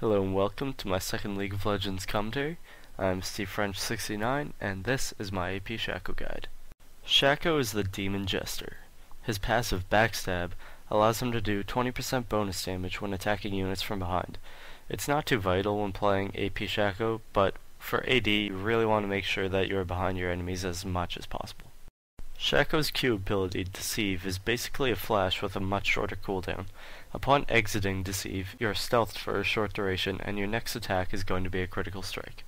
Hello and welcome to my second League of Legends commentary. I'm Steve French69 and this is my AP Shaco guide. Shaco is the Demon Jester. His passive Backstab allows him to do 20% bonus damage when attacking units from behind. It's not too vital when playing AP Shaco, but for AD you really want to make sure that you're behind your enemies as much as possible. Shaco's Q ability, Deceive, is basically a flash with a much shorter cooldown. Upon exiting Deceive, you are stealthed for a short duration and your next attack is going to be a critical strike.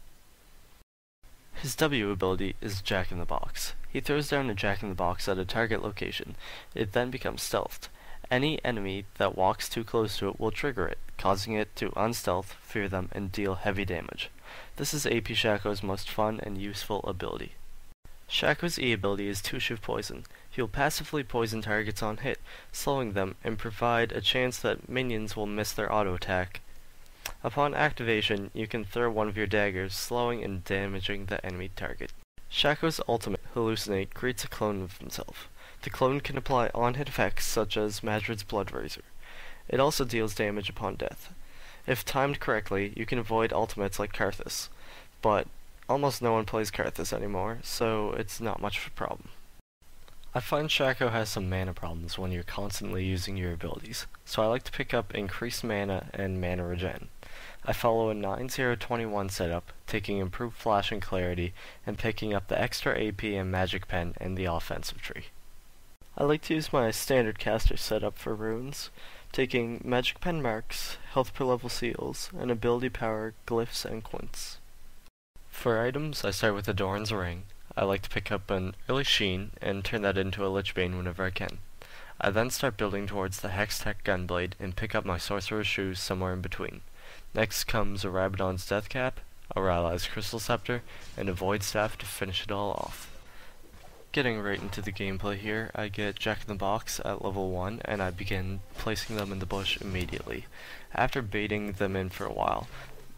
His W ability is Jack-in-the-Box. He throws down a Jack-in-the-Box at a target location. It then becomes stealthed. Any enemy that walks too close to it will trigger it, causing it to unstealth, fear them, and deal heavy damage. This is AP Shaco's most fun and useful ability. Shaco's E ability is Two-Shift Poison. He will passively poison targets on hit, slowing them, and provide a chance that minions will miss their auto attack. Upon activation, you can throw one of your daggers, slowing and damaging the enemy target. Shaco's ultimate, Hallucinate, creates a clone of himself. The clone can apply on-hit effects such as Madred's Blood Razor. It also deals damage upon death. If timed correctly, you can avoid ultimates like Karthus, but almost no one plays Karthus anymore, so it's not much of a problem. I find Shaco has some mana problems when you're constantly using your abilities, so I like to pick up increased mana and mana regen. I follow a 9-0-21 setup, taking improved flash and clarity, and picking up the extra AP and magic pen in the offensive tree. I like to use my standard caster setup for runes, taking magic pen marks, health per level seals, and ability power, glyphs, and quints. For items, I start with Adorn's Ring. I like to pick up an early Sheen and turn that into a Lich Bane whenever I can. I then start building towards the Hextech Gunblade and pick up my Sorcerer's Shoes somewhere in between. Next comes a Rabadon's Deathcap, a Rylai's Crystal Scepter, and a Void Staff to finish it all off. Getting right into the gameplay here, I get Jack-in-the-Box at level 1 and I begin placing them in the bush immediately. After baiting them in for a while,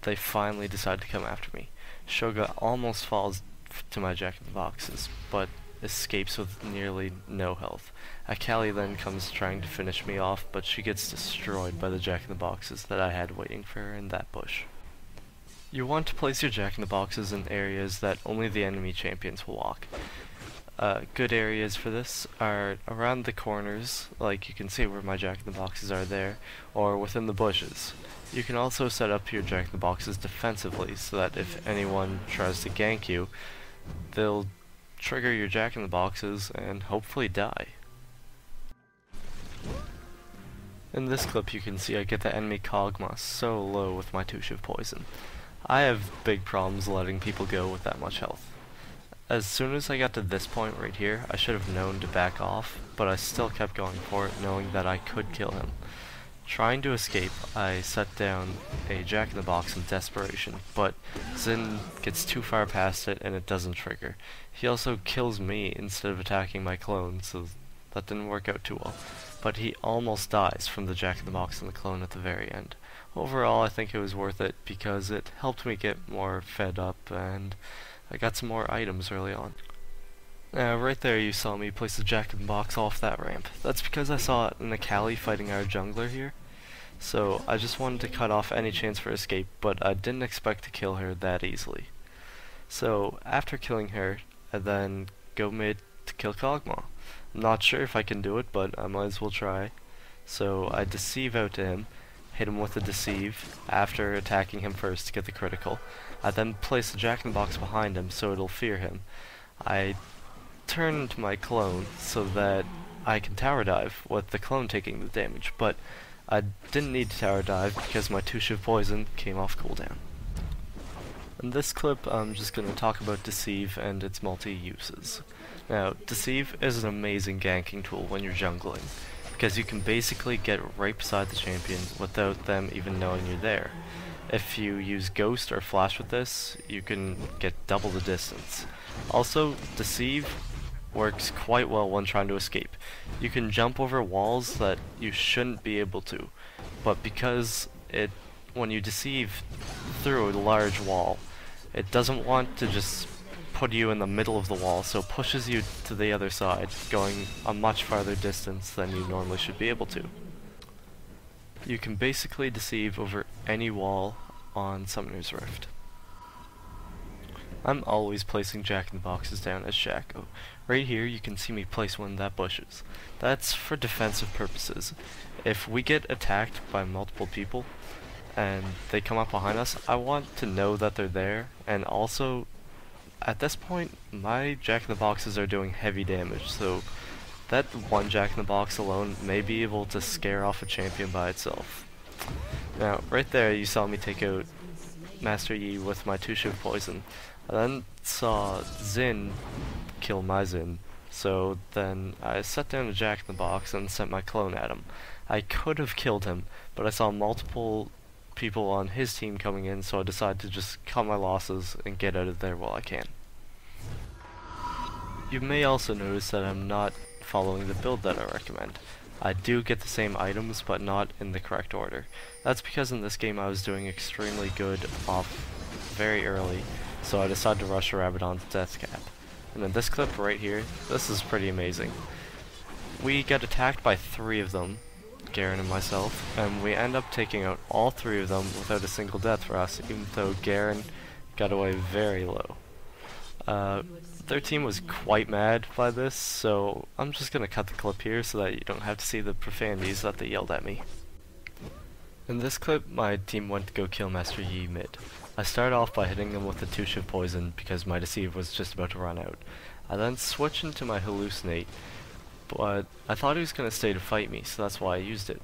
they finally decide to come after me. Shoga almost falls to my Jack-in-the-Boxes, but escapes with nearly no health. Akali then comes trying to finish me off, but she gets destroyed by the Jack-in-the-Boxes that I had waiting for her in that bush. You want to place your Jack-in-the-Boxes in areas that only the enemy champions will walk. Good areas for this are around the corners, like you can see where my Jack-in-the-Boxes are there, or within the bushes. You can also set up your Jack-in-the-Boxes defensively so that if anyone tries to gank you, they'll trigger your Jack-in-the-Boxes and hopefully die. In this clip you can see I get the enemy Kog'Maw so low with my Two-Shift Poison. I have big problems letting people go with that much health. As soon as I got to this point right here, I should have known to back off, but I still kept going for it, knowing that I could kill him. Trying to escape, I set down a Jack-in-the-Box in desperation, but Xin gets too far past it and it doesn't trigger. He also kills me instead of attacking my clone, so that didn't work out too well. But he almost dies from the Jack-in-the-Box and the clone at the very end. Overall, I think it was worth it because it helped me get more fed up and I got some more items early on. Now, right there you saw me place the Jack-in-the-Box off that ramp. That's because I saw an Akali fighting our jungler here. So I just wanted to cut off any chance for escape, but I didn't expect to kill her that easily. So after killing her, I then go mid to kill Kog'Maw. I'm not sure if I can do it, but I might as well try. So I Deceive out to him, hit him with a Deceive after attacking him first to get the critical. I then place the Jack-in-the-Box behind him so it'll fear him. I turn to my clone so that I can tower dive with the clone taking the damage, but I didn't need to tower dive because my Two-Shift Poison came off cooldown. In this clip I'm just going to talk about Deceive and its multi-uses. Now, Deceive is an amazing ganking tool when you're jungling, because you can basically get right beside the champion without them even knowing you're there. If you use Ghost or Flash with this, you can get double the distance. Also, Deceive works quite well when trying to escape. You can jump over walls that you shouldn't be able to, but because when you Deceive through a large wall, it doesn't want to just put you in the middle of the wall, so it pushes you to the other side, going a much farther distance than you normally should be able to. You can basically deceive over any wall on Summoner's Rift. I'm always placing Jack-in-the-Boxes down as Shaco. Right here you can see me place one that bushes. That's for defensive purposes. If we get attacked by multiple people and they come up behind us, I want to know that they're there, and also at this point my Jack-in-the-Boxes are doing heavy damage, so that one Jack-in-the-Box alone may be able to scare off a champion by itself. Now right there you saw me take out Master Yi with my 2-shift poison. I then saw Xin kill my Xin, so then I set down a Jack-in-the-Box and sent my clone at him. I could have killed him, but I saw multiple people on his team coming in, so I decided to just cut my losses and get out of there while I can. You may also notice that I'm not following the build that I recommend. I do get the same items, but not in the correct order. That's because in this game I was doing extremely good off very early, so I decided to rush a rabbit onto death cap. And in this clip right here, this is pretty amazing. We get attacked by 3 of them, Garen and myself, and we end up taking out all 3 of them without a single death for us, even though Garen got away very low. Their team was quite mad by this, so I'm just gonna cut the clip here so that you don't have to see the profanities that they yelled at me. In this clip, my team went to go kill Master Yi mid. I started off by hitting him with the 2-shift poison because my deceive was just about to run out. I then switched into my hallucinate, but I thought he was going to stay to fight me, so that's why I used it.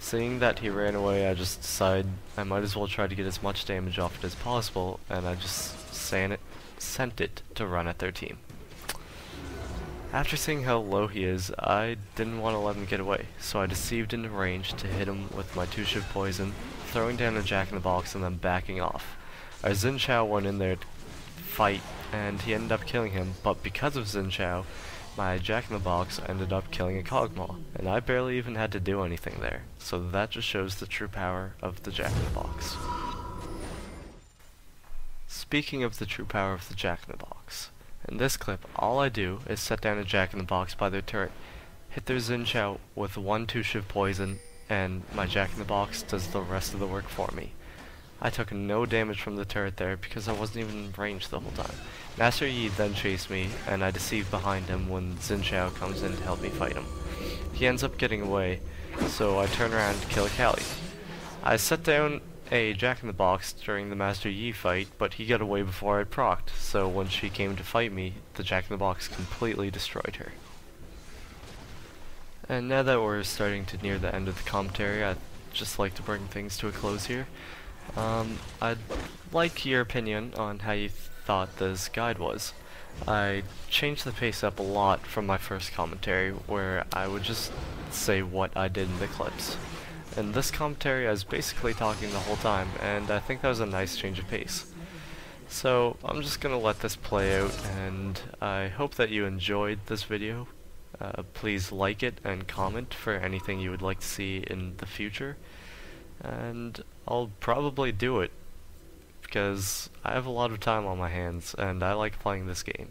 Seeing that he ran away, I just decided I might as well try to get as much damage off it as possible, and I just sent it to run at their team. After seeing how low he is, I didn't want to let him get away, so I deceived into range to hit him with my 2-shift poison, throwing down a Jack-in-the-Box and then backing off. Our Xin Chao went in there to fight, and he ended up killing him, but because of Xin Chao, my Jack-in-the-Box ended up killing a Kog'Maw, and I barely even had to do anything there, so that just shows the true power of the Jack-in-the-Box. Speaking of the true power of the Jack-in-the-Box, in this clip, all I do is set down a Jack-in-the-Box by their turret, hit their Xin Chao with 1 2-shift poison, and my Jack-in-the-Box does the rest of the work for me. I took no damage from the turret there because I wasn't even in range the whole time. Master Yi then chased me, and I deceived behind him when Xin Chao comes in to help me fight him. He ends up getting away, so I turn around to kill Akali. I set down a Jack-in-the-Box during the Master Yi fight, but he got away before I procced, so when she came to fight me, the Jack-in-the-Box completely destroyed her. And now that we're starting to near the end of the commentary, I'd just like to bring things to a close here. I'd like your opinion on how you thought this guide was. I changed the pace up a lot from my first commentary, where I would just say what I did in the clips. In this commentary I was basically talking the whole time, and I think that was a nice change of pace. So I'm just gonna let this play out, and I hope that you enjoyed this video. Please like it and comment for anything you would like to see in the future. And I'll probably do it because I have a lot of time on my hands and I like playing this game.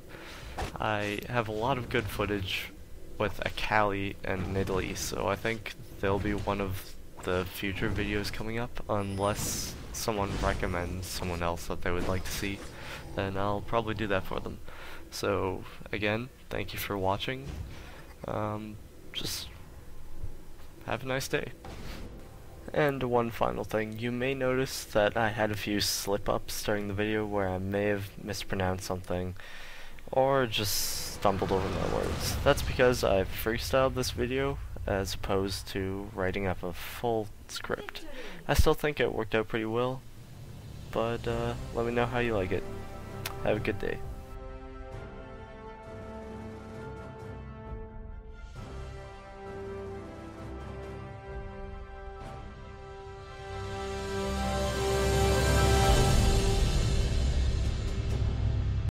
I have a lot of good footage with Akali and Nidalee, so I think they'll be one of the future videos coming up, unless someone recommends someone else that they would like to see, then I'll probably do that for them. So again, thank you for watching. Just have a nice day. And one final thing, you may notice that I had a few slip-ups during the video where I may have mispronounced something, or just stumbled over my words. That's because I freestyled this video, as opposed to writing up a full script. I still think it worked out pretty well, but let me know how you like it. Have a good day.